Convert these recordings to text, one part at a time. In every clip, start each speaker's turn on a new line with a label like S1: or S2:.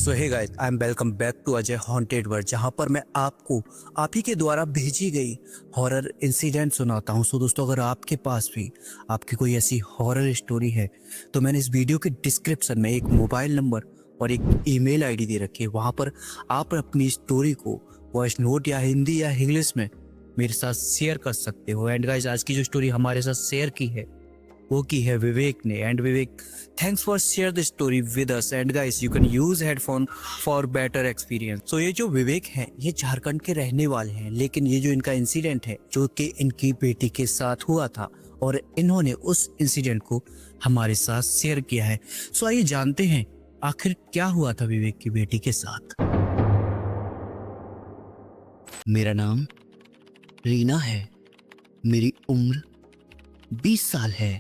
S1: So hey guys, I am welcome back to Ajay haunted world, जहां पर मैं आपको आप ही के द्वारा भेजी गई हॉरर इंसिडेंट सुनाता हूं। सो दोस्तों, अगर आपके पास भी आपकी कोई ऐसी हॉरर स्टोरी है तो मैंने इस वीडियो के डिस्क्रिप्शन में एक मोबाइल नंबर और एक ईमेल आईडी दे रखी है। वहां पर आप अपनी स्टोरी को वॉइस नोट या हिंदी या इंग्लिश में मेरे साथ शेयर कर सकते हो। एंड गाइस, आज की जो स्टोरी हमारे साथ शेयर की है वो की है विवेक ने। And Vivek, thanks for share the story with us. And guys, you can use headphone for better experience. So ये जो विवेक हैं ये झारखंड के रहने वाले हैं, लेकिन ये जो इनका इंसिडेंट है जो कि इनकी बेटी के साथ हुआ था और इन्होंने उस इंसिडेंट को हमारे साथ शेयर किया है। सो आइए जानते हैं आखिर क्या हुआ था विवेक की बेटी के साथ।
S2: मेरा नाम रीना है। मेरी उम्र 20 साल है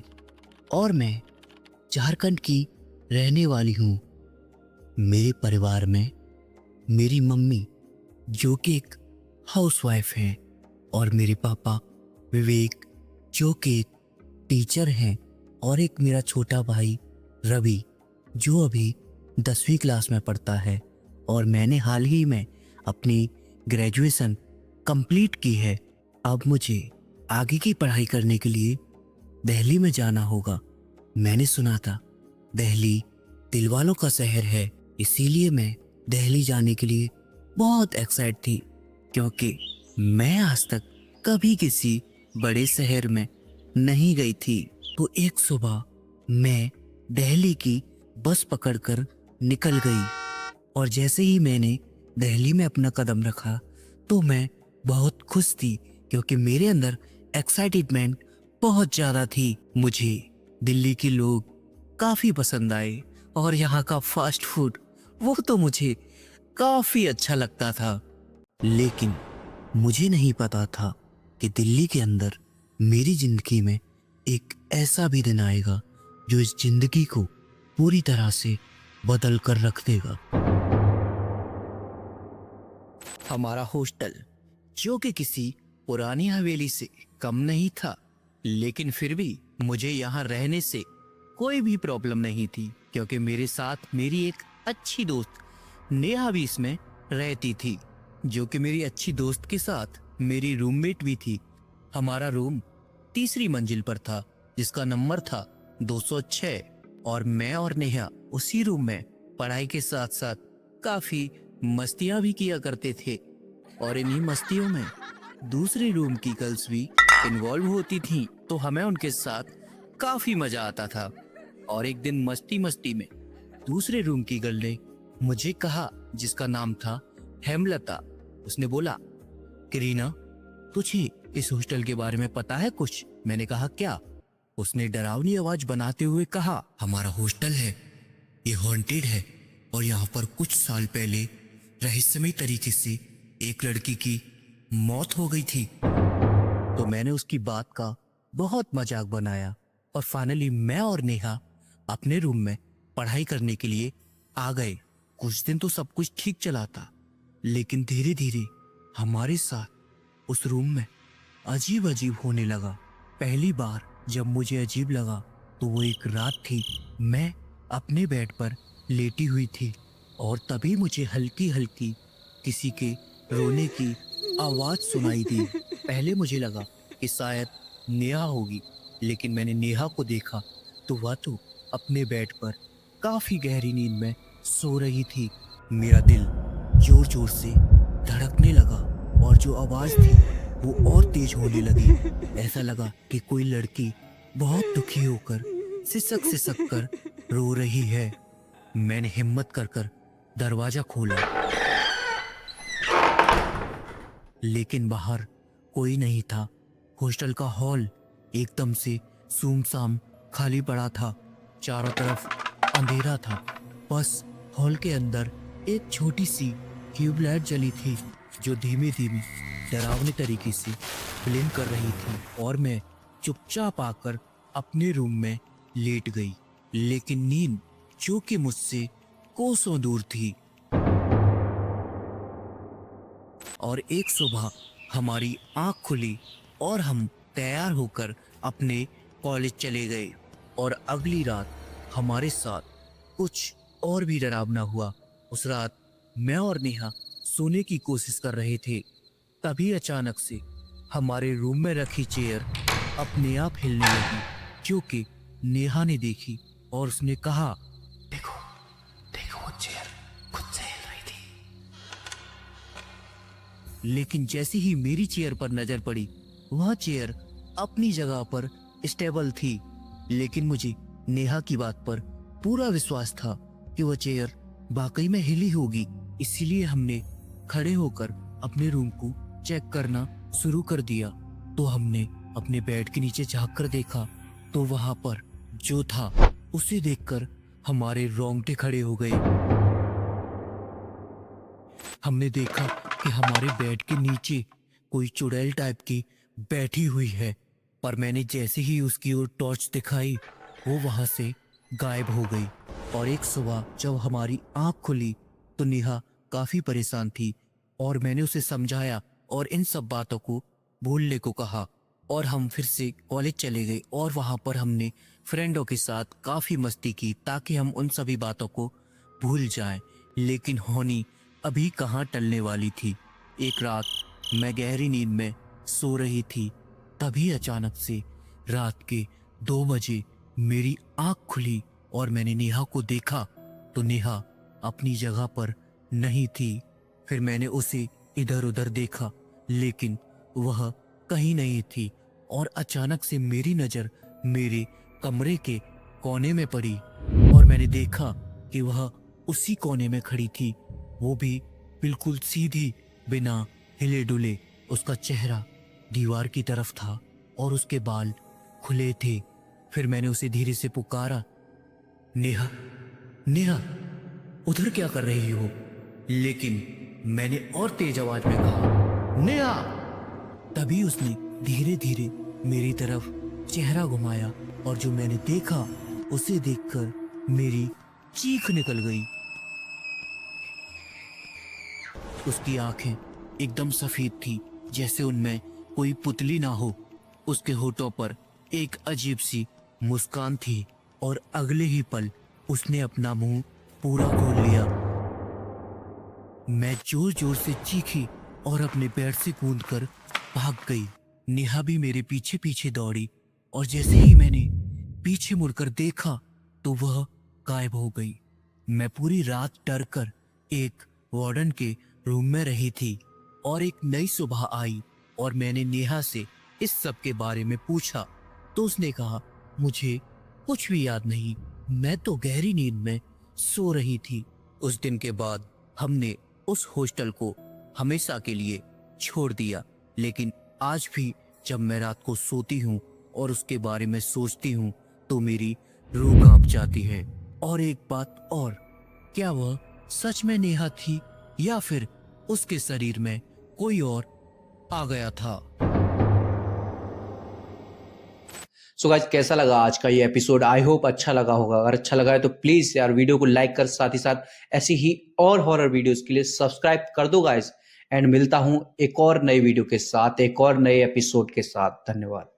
S2: और मैं झारखंड की रहने वाली हूँ। मेरे परिवार में मेरी मम्मी जो कि एक हाउसवाइफ हैं और मेरे पापा विवेक जो कि एक टीचर हैं और एक मेरा छोटा भाई रवि जो अभी 10वीं क्लास में पढ़ता है। और मैंने हाल ही में अपनी ग्रेजुएशन कंप्लीट की है। अब मुझे आगे की पढ़ाई करने के लिए दिल्ली में जाना होगा। मैंने सुना था दिल्ली दिलवालों का शहर है, इसीलिए मैं दिल्ली जाने के लिए बहुत एक्साइट थी, क्योंकि मैं आज तक कभी किसी बड़े शहर में नहीं गई थी। तो एक सुबह मैं दिल्ली की बस पकड़कर निकल गई और जैसे ही मैंने दिल्ली में अपना कदम रखा तो मैं बहुत खुश थी, क्योंकि मेरे अंदर एक्साइटमेंट बहुत ज़्यादा थी। मुझे दिल्ली के लोग काफ़ी पसंद आए और यहाँ का फास्ट फूड वो तो मुझे काफ़ी अच्छा लगता था। लेकिन मुझे नहीं पता था कि दिल्ली के अंदर मेरी ज़िंदगी में एक ऐसा भी दिन आएगा जो इस ज़िंदगी को पूरी तरह से बदल कर रख देगा। हमारा हॉस्टल जो कि किसी पुरानी हवेली से कम नहीं था, लेकिन फिर भी मुझे यहाँ रहने से कोई भी प्रॉब्लम नहीं थी, क्योंकि मेरे साथ मेरी एक अच्छी दोस्त नेहा भी इसमें रहती थी, जो कि मेरी अच्छी दोस्त के साथ मेरी रूममेट भी थी। हमारा रूम तीसरी मंजिल पर था जिसका नंबर था 206 और मैं और नेहा उसी रूम में पढ़ाई के साथ साथ काफी मस्तियां भी किया करते थे। और इन्हीं मस्तियों में दूसरे रूम की गर्ल्स भी इन्वॉल्व होती थीं, तो हमें उनके साथ काफी मजा आता था। और एक दिन मस्ती मस्ती में दूसरे रूम की गर्ल ने मुझे कहा, जिसका नाम था हेमलता, उसने बोला कि रीना, तुझे इस हॉस्टल के बारे में पता है कुछ? मैंने कहा क्या? उसने डरावनी आवाज बनाते हुए कहा, हमारा हॉस्टल है, ये हॉन्टेड है और यहाँ पर कुछ साल पहले रहस्यमय तरीके से एक लड़की की मौत हो गई थी। तो मैंने उसकी बात का बहुत मजाक बनाया और फाइनली मैं और नेहा अपने रूम में पढ़ाई करने के लिए आ गए। कुछ दिन तो सब कुछ ठीक चला था, लेकिन धीरे धीरे हमारे साथ उस रूम में अजीब अजीब होने लगा। पहली बार जब मुझे अजीब लगा तो वो एक रात थी, मैं अपने बेड पर लेटी हुई थी और तभी मुझे हल्की हल्की किसी के रोने की आवाज सुनाई दी। पहले मुझे लगा कि शायद नेहा होगी, लेकिन मैंने नेहा को देखा तो वह तो अपने बेड पर काफी गहरी नींद में सो रही थी। मेरा दिल जोर जोर से धड़कने लगा और जो आवाज थी वो और तेज होने लगी। ऐसा लगा कि कोई लड़की बहुत दुखी होकर सिसक सिसक कर रो रही है। मैंने हिम्मत कर दरवाजा खोला, लेकिन बाहर कोई नहीं था। हॉस्टल का हॉल एकदम से सुमसाम खाली पड़ा था, चारों तरफ अंधेरा था। बस हॉल के अंदर एक छोटी सी ट्यूबलाइट जली थी जो धीमे धीमे डरावने तरीके से ब्लिंक कर रही थी और मैं चुपचाप आकर अपने रूम में लेट गई। लेकिन नींद जो कि मुझसे कोसों दूर थी। और एक सुबह हमारी आंख खुली और हम तैयार होकर अपने कॉलेज चले गए। और अगली रात हमारे साथ कुछ और भी डरावना हुआ। उस रात मैं और नेहा सोने की कोशिश कर रहे थे। तभी अचानक से हमारे रूम में रखी चेयर अपने आप हिलने लगी, जो कि नेहा ने देखी और उसने कहा, देखो देखो वो चेयर खुद से हिल रही थी। लेकिन जैसे ही मेरी चेयर पर नजर पड़ी, वह चेयर अपनी जगह पर स्टेबल थी। लेकिन मुझे नेहा की बात पर पूरा विश्वास था कि वह चेयर वाकई में हिली होगी। इसीलिए हमने खड़े होकर अपने रूम को चेक करना शुरू कर दिया। तो हमने अपने बेड के नीचे झांक कर देखा, तो वहां पर जो था उसे देखकर हमारे रोंगटे खड़े हो गए। हमने देखा कि हमारे बेड के नीचे कोई चुड़ैल टाइप की बैठी हुई है, पर मैंने जैसे ही उसकी ओर टॉर्च दिखाई, वो वहां से गायब हो गई। और एक सुबह जब हमारी आंख खुली तो नेहा काफी परेशान थी और मैंने उसे समझाया और इन सब बातों को भूलने को कहा। और हम फिर से कॉलेज चले गए और वहां पर हमने फ्रेंडों के साथ काफी मस्ती की ताकि हम उन सभी बातों को भूल जाएं। लेकिन होनी अभी कहाँ टलने वाली थी। एक रात मैं गहरी नींद में सो रही थी, तभी अचानक से रात के 2 बजे मेरी आंख खुली और मैंने नेहा को देखा तो नेहा अपनी जगह पर नहीं थी। फिर मैंने उसे इधर उधर देखा, लेकिन वह कहीं नहीं थी। और अचानक से मेरी नजर मेरे कमरे के कोने में पड़ी और मैंने देखा कि वह उसी कोने में खड़ी थी, वो भी बिल्कुल सीधी, बिना हिले डुले। उसका चेहरा दीवार की तरफ था और उसके बाल खुले थे। फिर मैंने उसे धीरे से पुकारा, नेहा, नेहा, उधर क्या कर रही हो? लेकिन मैंने और तेज आवाज में कहा, नेहा। तभी उसने धीरे धीरे मेरी तरफ चेहरा घुमाया और जो मैंने देखा उसे देखकर मेरी चीख निकल गई। उसकी आंखें एकदम सफेद थी, जैसे उनमें कोई पुतली ना हो। उसके होठों पर एक अजीब सी मुस्कान थी और अगले ही पल उसने अपना मुंह पूरा खोल लिया। मैं जोर जोर से चीखी और अपने बेड से कूदकर भाग गई। नेहा भी मेरे पीछे पीछे दौड़ी और जैसे ही मैंने पीछे मुड़कर देखा तो वह गायब हो गई। मैं पूरी रात डर कर एक वार्डन के रूम में रही थी और एक नई सुबह आई और मैंने नेहा से इस सब के बारे में पूछा तो उसने कहा, मुझे कुछ भी याद नहीं, मैं तो गहरी नींद में सो रही थी। उस दिन के बाद हमने उस हॉस्टल को हमेशा के लिए छोड़ दिया। लेकिन आज भी जब मैं रात को सोती हूँ और उसके बारे में सोचती हूँ तो मेरी रूह कांप जाती है। और एक बात और, क्या वह सच में नेहा थी या फिर उसके शरीर में कोई और आ गया था?
S3: सो गाइस, कैसा लगा आज का ये एपिसोड? आई होप अच्छा लगा होगा। अगर अच्छा लगा है तो प्लीज यार वीडियो को लाइक कर, साथ ही साथ ऐसी ही और हॉरर वीडियोस के लिए सब्सक्राइब कर दो गाइस। एंड मिलता हूं एक और नई वीडियो के साथ, एक और नए एपिसोड के साथ। धन्यवाद।